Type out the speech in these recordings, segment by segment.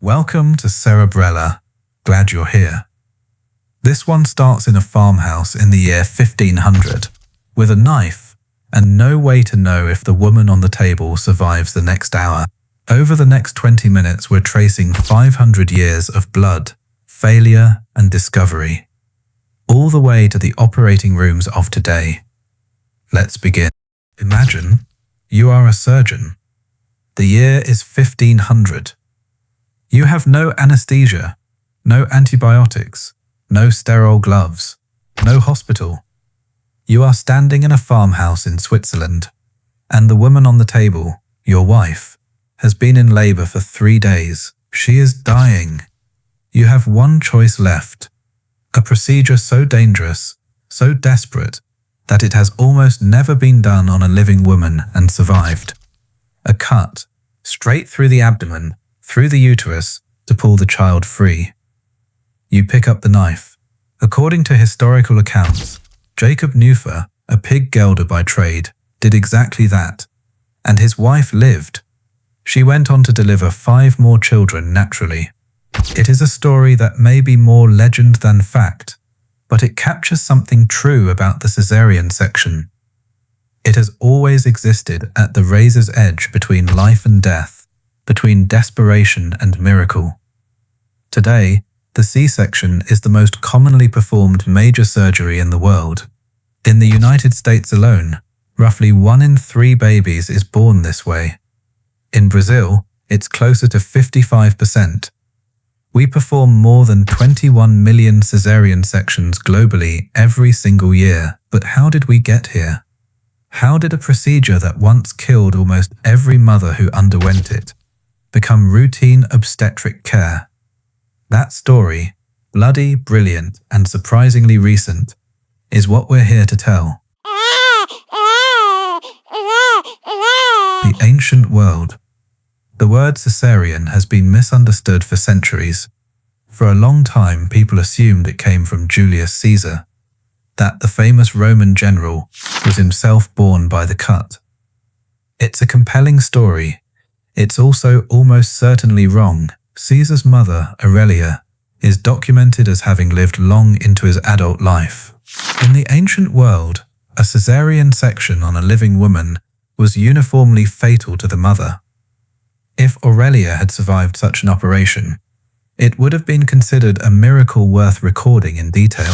Welcome to Cerebrella. Glad you're here. This one starts in a farmhouse in the year 1500, with a knife and no way to know if the woman on the table survives the next hour. Over the next 20 minutes, we're tracing 500 years of blood, failure, and discovery, all the way to the operating rooms of today. Let's begin. Imagine you are a surgeon. The year is 1500. You have no anesthesia, no antibiotics, no sterile gloves, no hospital. You are standing in a farmhouse in Switzerland, and the woman on the table, your wife, has been in labor for 3 days. She is dying. You have one choice left, a procedure so dangerous, so desperate, that it has almost never been done on a living woman and survived. A cut, straight through the abdomen, through the uterus, to pull the child free. You pick up the knife. According to historical accounts, Jacob Neufer, a pig gelder by trade, did exactly that, and his wife lived. She went on to deliver 5 more children naturally. It is a story that may be more legend than fact, but it captures something true about the cesarean section. It has always existed at the razor's edge between life and death, between desperation and miracle. Today, the C-section is the most commonly performed major surgery in the world. In the United States alone, roughly 1 in 3 babies is born this way. In Brazil, it's closer to 55%. We perform more than 21 million cesarean sections globally every single year. But how did we get here? How did a procedure that once killed almost every mother who underwent it become routine obstetric care? That story, bloody, brilliant, and surprisingly recent, is what we're here to tell. The ancient world. The word cesarean has been misunderstood for centuries. For a long time, people assumed it came from Julius Caesar, that the famous Roman general was himself born by the cut. It's a compelling story. It's also almost certainly wrong. Caesar's mother, Aurelia, is documented as having lived long into his adult life. In the ancient world, a cesarean section on a living woman was uniformly fatal to the mother. If Aurelia had survived such an operation, it would have been considered a miracle worth recording in detail.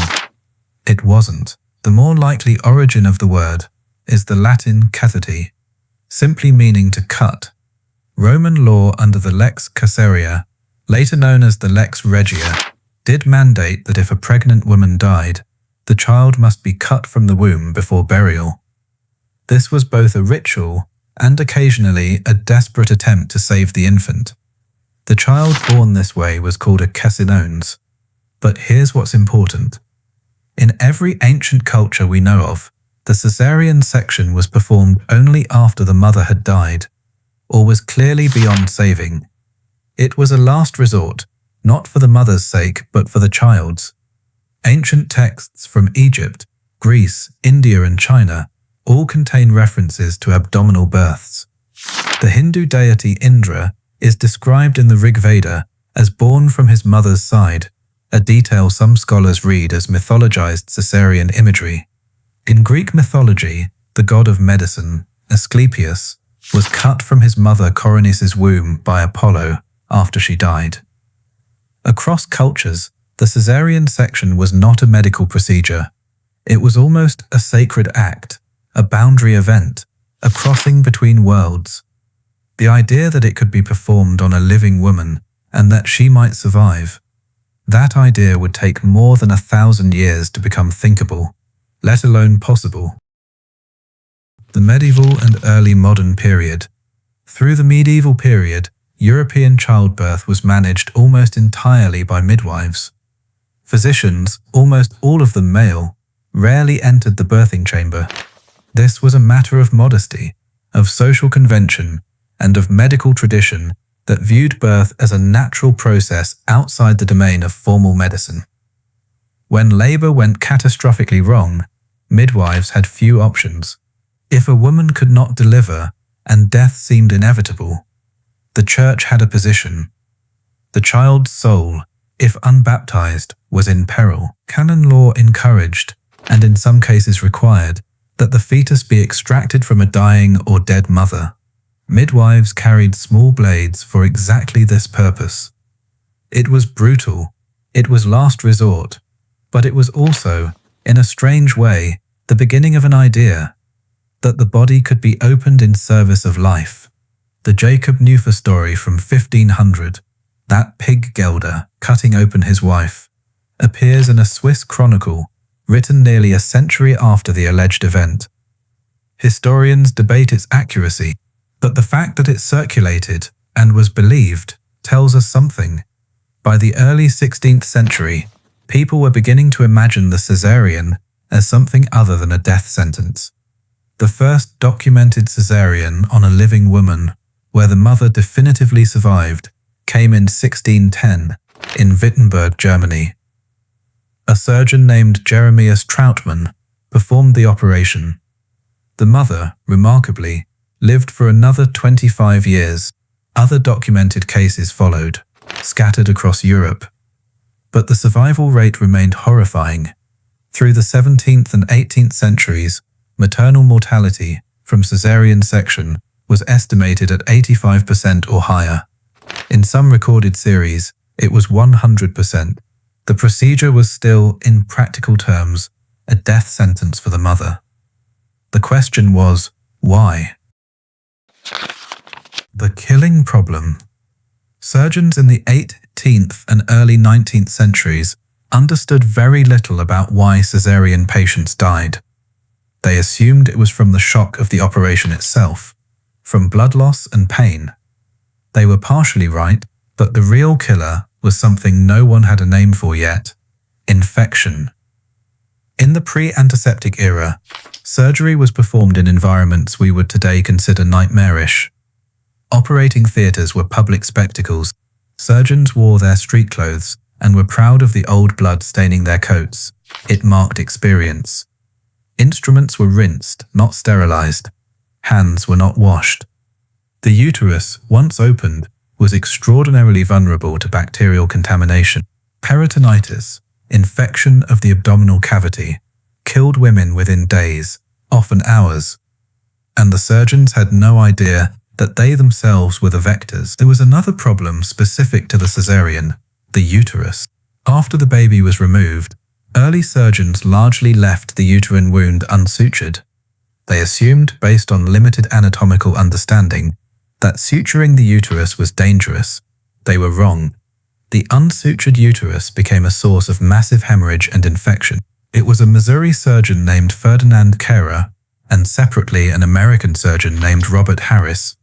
It wasn't. The more likely origin of the word is the Latin cathete, simply meaning to cut. Roman law under the lex caesarea, later known as the lex regia, did mandate that if a pregnant woman died, the child must be cut from the womb before burial. This was both a ritual and occasionally a desperate attempt to save the infant. The child born this way was called a cassinones. But here's what's important. In every ancient culture we know of, the cesarean section was performed only after the mother had died, or was clearly beyond saving. It was a last resort, not for the mother's sake, but for the child's. Ancient texts from Egypt, Greece, India, and China all contain references to abdominal births. The Hindu deity Indra is described in the Rig Veda as born from his mother's side, a detail some scholars read as mythologized cesarean imagery. In Greek mythology, the god of medicine, Asclepius, was cut from his mother Coronis's womb by Apollo after she died. Across cultures, the cesarean section was not a medical procedure. It was almost a sacred act, a boundary event, a crossing between worlds. The idea that it could be performed on a living woman and that she might survive, that idea would take more than 1,000 years to become thinkable, let alone possible. The medieval and early modern period. Through the medieval period, European childbirth was managed almost entirely by midwives. Physicians, almost all of them male, rarely entered the birthing chamber. This was a matter of modesty, of social convention, and of medical tradition that viewed birth as a natural process outside the domain of formal medicine. When labor went catastrophically wrong, midwives had few options. If a woman could not deliver and death seemed inevitable, the church had a position. The child's soul, if unbaptized, was in peril. Canon law encouraged, and in some cases required, that the fetus be extracted from a dying or dead mother. Midwives carried small blades for exactly this purpose. It was brutal, it was last resort, but it was also, in a strange way, the beginning of an idea that the body could be opened in service of life. The Jacob Neuffer story from 1500, that pig gelder cutting open his wife, appears in a Swiss chronicle written nearly a century after the alleged event. Historians debate its accuracy, but the fact that it circulated and was believed tells us something. By the early 16th century, people were beginning to imagine the cesarean as something other than a death sentence. The first documented cesarean on a living woman, where the mother definitively survived, came in 1610 in Wittenberg, Germany. A surgeon named Jeremias Trautmann performed the operation. The mother, remarkably, lived for another 25 years. Other documented cases followed, scattered across Europe. But the survival rate remained horrifying. Through the 17th and 18th centuries, maternal mortality from cesarean section was estimated at 85% or higher. In some recorded series, it was 100%. The procedure was still, in practical terms, a death sentence for the mother. The question was, why? The killing problem. Surgeons in the 18th and early 19th centuries understood very little about why cesarean patients died. They assumed it was from the shock of the operation itself, from blood loss and pain. They were partially right, but the real killer was something no one had a name for yet: infection. In the pre-antiseptic era, surgery was performed in environments we would today consider nightmarish. Operating theatres were public spectacles. Surgeons wore their street clothes and were proud of the old blood staining their coats. It marked experience. Instruments were rinsed, not sterilized. Hands were not washed. The uterus, once opened, was extraordinarily vulnerable to bacterial contamination. Peritonitis, infection of the abdominal cavity, killed women within days, often hours. And the surgeons had no idea that they themselves were the vectors. There was another problem specific to the cesarean: the uterus. After the baby was removed, early surgeons largely left the uterine wound unsutured. They assumed, based on limited anatomical understanding, that suturing the uterus was dangerous. They were wrong. The unsutured uterus became a source of massive hemorrhage and infection. It was a Missouri surgeon named Ferdinand Kehrer, and separately an American surgeon named Robert Harris,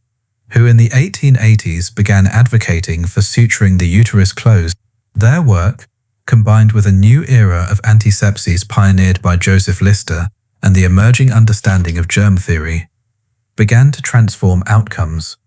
who in the 1880s began advocating for suturing the uterus closed. Their work, combined with a new era of antisepsis pioneered by Joseph Lister and the emerging understanding of germ theory, began to transform outcomes.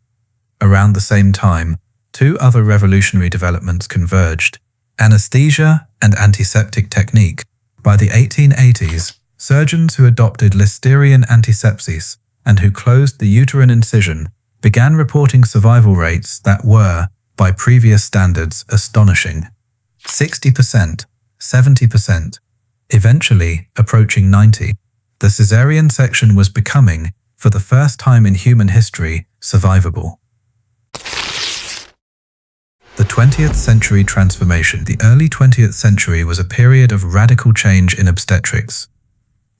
Around the same time, two other revolutionary developments converged: anesthesia and antiseptic technique. By the 1880s, surgeons who adopted Listerian antisepsis and who closed the uterine incision began reporting survival rates that were, by previous standards, astonishing. 60%, 70%, eventually approaching 90%. The cesarean section was becoming, for the first time in human history, survivable. The 20th century transformation. The early 20th century was a period of radical change in obstetrics.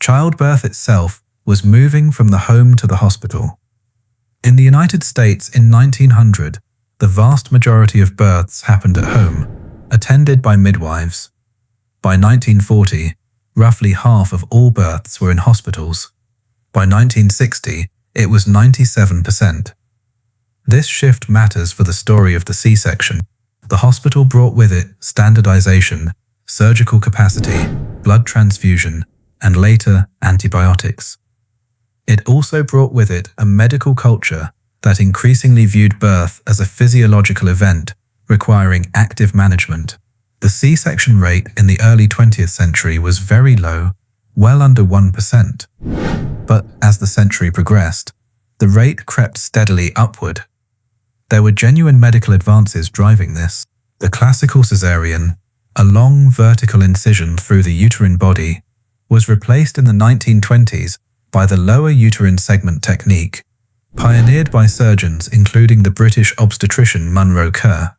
Childbirth itself was moving from the home to the hospital. In the United States in 1900, the vast majority of births happened at home, attended by midwives. By 1940, roughly half of all births were in hospitals. By 1960, it was 97%. This shift matters for the story of the C-section. The hospital brought with it standardization, surgical capacity, blood transfusion, and later antibiotics. It also brought with it a medical culture that increasingly viewed birth as a physiological event requiring active management. The C-section rate in the early 20th century was very low, well under 1%. But as the century progressed, the rate crept steadily upward. There were genuine medical advances driving this. The classical cesarean, a long vertical incision through the uterine body, was replaced in the 1920s by the lower uterine segment technique, pioneered by surgeons including the British obstetrician Munro Kerr.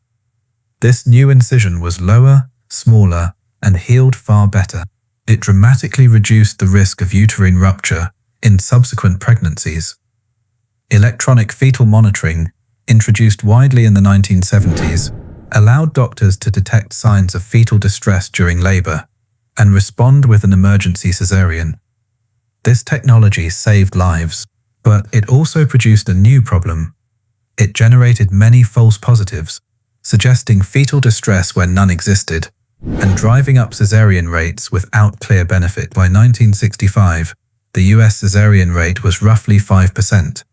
This new incision was lower, smaller, and healed far better. It dramatically reduced the risk of uterine rupture in subsequent pregnancies. Electronic fetal monitoring, introduced widely in the 1970s, allowed doctors to detect signs of fetal distress during labor and respond with an emergency cesarean. This technology saved lives, but it also produced a new problem. It generated many false positives, suggesting fetal distress where none existed, and driving up cesarean rates without clear benefit. By 1965, the US cesarean rate was roughly 5%.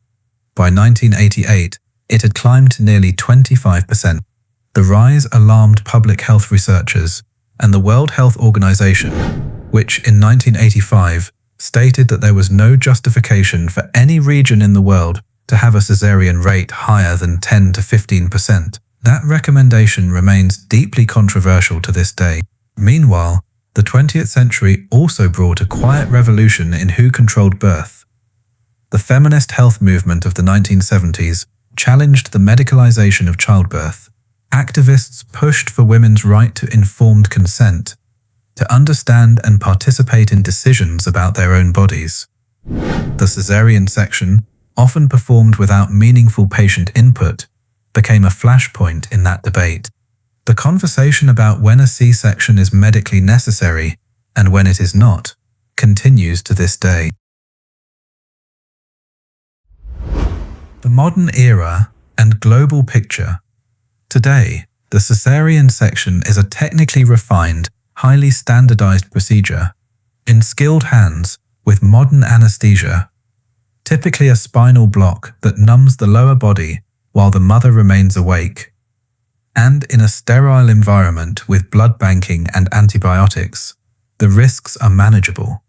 By 1988, it had climbed to nearly 25%. The rise alarmed public health researchers and the World Health Organization, which in 1985 stated that there was no justification for any region in the world to have a cesarean rate higher than 10 to 15%. That recommendation remains deeply controversial to this day. Meanwhile, the 20th century also brought a quiet revolution in who controlled birth. The feminist health movement of the 1970s challenged the medicalization of childbirth. Activists pushed for women's right to informed consent, to understand and participate in decisions about their own bodies. The cesarean section, often performed without meaningful patient input, became a flashpoint in that debate. The conversation about when a C-section is medically necessary and when it is not continues to this day. The modern era and global picture. Today, the cesarean section is a technically refined, highly standardized procedure in skilled hands with modern anesthesia, typically a spinal block that numbs the lower body while the mother remains awake, and in a sterile environment with blood banking and antibiotics. The risks are manageable,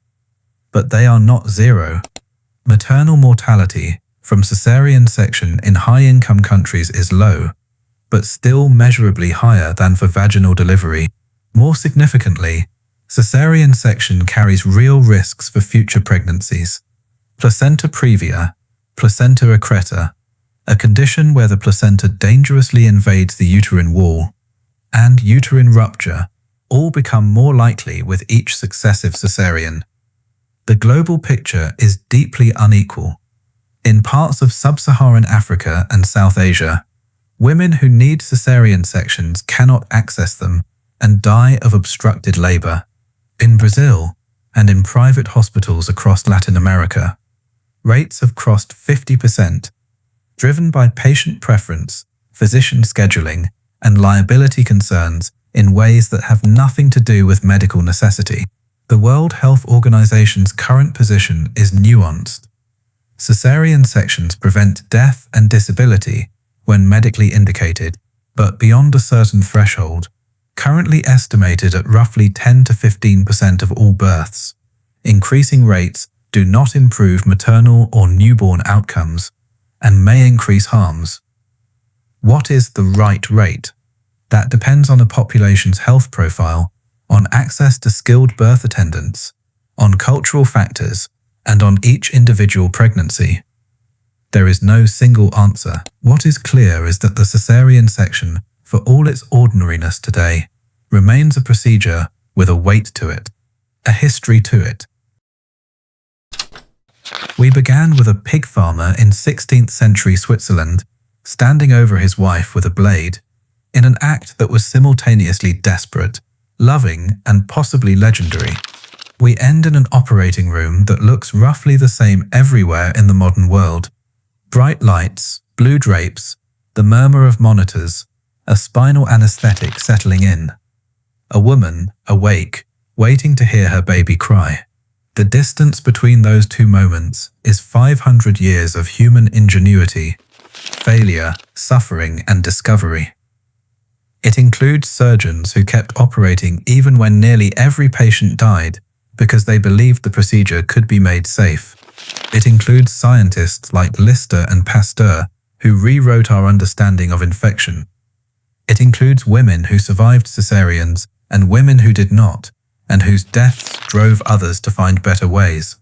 but they are not zero. Maternal mortality from cesarean section in high-income countries is low, but still measurably higher than for vaginal delivery. More significantly, cesarean section carries real risks for future pregnancies. Placenta previa, placenta accreta, a condition where the placenta dangerously invades the uterine wall, and uterine rupture all become more likely with each successive cesarean. The global picture is deeply unequal. In parts of sub-Saharan Africa and South Asia, women who need cesarean sections cannot access them and die of obstructed labor. In Brazil and in private hospitals across Latin America, rates have crossed 50%, driven by patient preference, physician scheduling, and liability concerns in ways that have nothing to do with medical necessity. The World Health Organization's current position is nuanced. Cesarean sections prevent death and disability when medically indicated, but beyond a certain threshold, currently estimated at roughly 10 to 15% of all births. Increasing rates do not improve maternal or newborn outcomes and may increase harms. What is the right rate? That depends on a population's health profile, on access to skilled birth attendants, on cultural factors, and on each individual pregnancy. There is no single answer. What is clear is that the cesarean section, for all its ordinariness today, remains a procedure with a weight to it, a history to it. We began with a pig farmer in 16th century Switzerland, standing over his wife with a blade, in an act that was simultaneously desperate, loving, and possibly legendary. We end in an operating room that looks roughly the same everywhere in the modern world. Bright lights, blue drapes, the murmur of monitors, a spinal anesthetic settling in. A woman, awake, waiting to hear her baby cry. The distance between those two moments is 500 years of human ingenuity, failure, suffering, and discovery. It includes surgeons who kept operating even when nearly every patient died because they believed the procedure could be made safe. It includes scientists like Lister and Pasteur who rewrote our understanding of infection. It includes women who survived cesareans and women who did not, and whose deaths drove others to find better ways.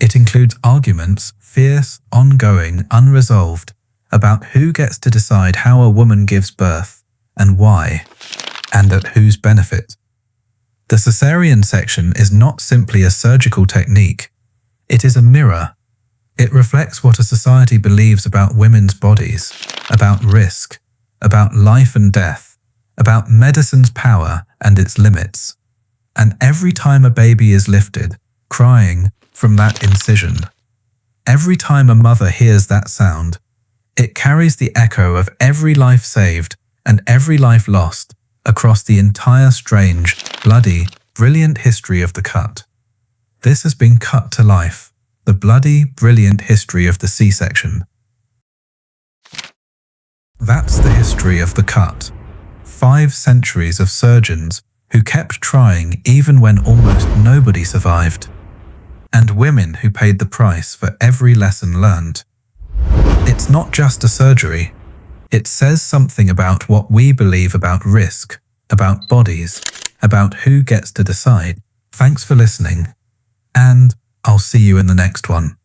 It includes arguments, fierce, ongoing, unresolved, about who gets to decide how a woman gives birth, and why, and at whose benefit. The cesarean section is not simply a surgical technique. It is a mirror. It reflects what a society believes about women's bodies, about risk, about life and death, about medicine's power and its limits. And every time a baby is lifted, crying, from that incision, every time a mother hears that sound, it carries the echo of every life saved and every life lost across the entire strange, bloody, brilliant history of the cut. This has been cut to life, the bloody, brilliant history of the C-section. That's the history of the cut. 5 centuries of surgeons who kept trying even when almost nobody survived. And women who paid the price for every lesson learned. It's not just a surgery. It says something about what we believe about risk, about bodies, about who gets to decide. Thanks for listening, and I'll see you in the next one.